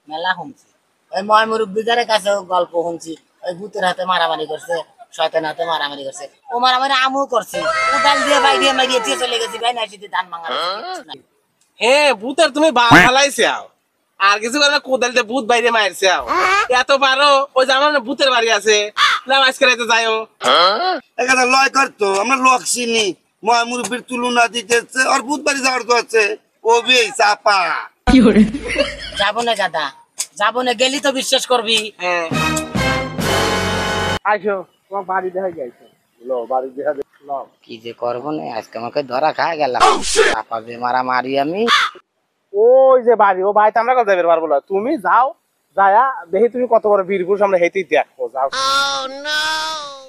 মেলা শুনছি ওই ময় মুরব্বীদের কাছে গল্প শুনছি ওই ভূতের হাতে মারামারি করছে শয়তান হাতে মারামারি করছে ও মারামারি আমু করছে উদাল দিয়ে বাইরে মারিয়ে দিয়ে চলে গেছি ভাই নাইতে ধান ভাঙা হ্যাঁ ভূতের তুমি বাল ফালাইছে আর কিছু করে কোদাল দিয়ে ভূত বাইরে মারছে এত পারো ওই যে আমার ভূতের বাড়ি আছে নামাজ করাইতে যাইও এখানে লয় করতো আমরা লোক চিনি ময় মুরব্বীর তুলনা দিতেছে আর ভূত বাড়ি যাওয়ার তো আছে ও বে চাপা যাবো না গাদা যাবো না গেলি তো বিশ্বাস করবি হ্যাঁ আইসো তোমার বাড়ি দেখা যাইছে লো বাড়ি দেখা লো কি যে করবো না আজকে আমাকে ধরা খায় গেলাম চাপা যে মারামারি আমি ওই যে বাড়ি ও বাড়িতে আমরা কথা বের পারবো না তুমি যাও যায়া দেখি তুমি কত বড় বীরপুর সামনে হেঁটেই দেখো যাও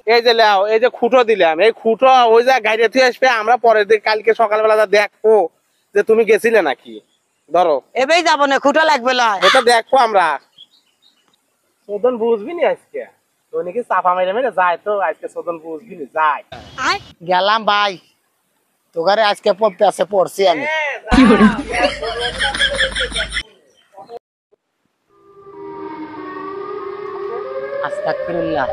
এই যে লাও এই যে খুঁটো দিলাম এই খুঁটো ওই যে গাড়ি থেকে আসবে আমরা পরের দিন কালকে সকালবেলা দেখো যে তুমি গেছিলে নাকি ধরো এবেই যাবো না খুঁটো লাগবে না এটা দেখো আমরা সদন বুঝবি নি আজকে তো নাকি চাপা মেরে মেরে যায় তো আজকে সদন বুঝবি নি যায় গেলাম ভাই তোগারে আজকে পড়তে আছে পড়ছি আমি আস্তাগফিরুল্লাহ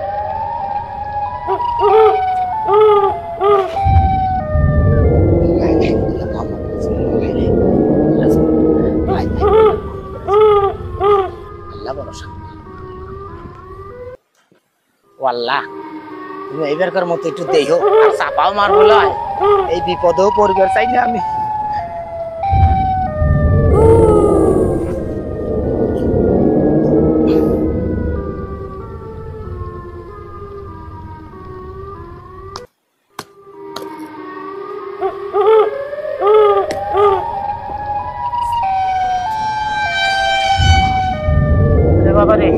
আল্লাহ ভরসা ওয়াল্লাহ তুমি এইবারকার মতো একটু দেইও আর চাপাও মারবো লয় এই বিপদেও পরিবার চাই না আমি বাবা রে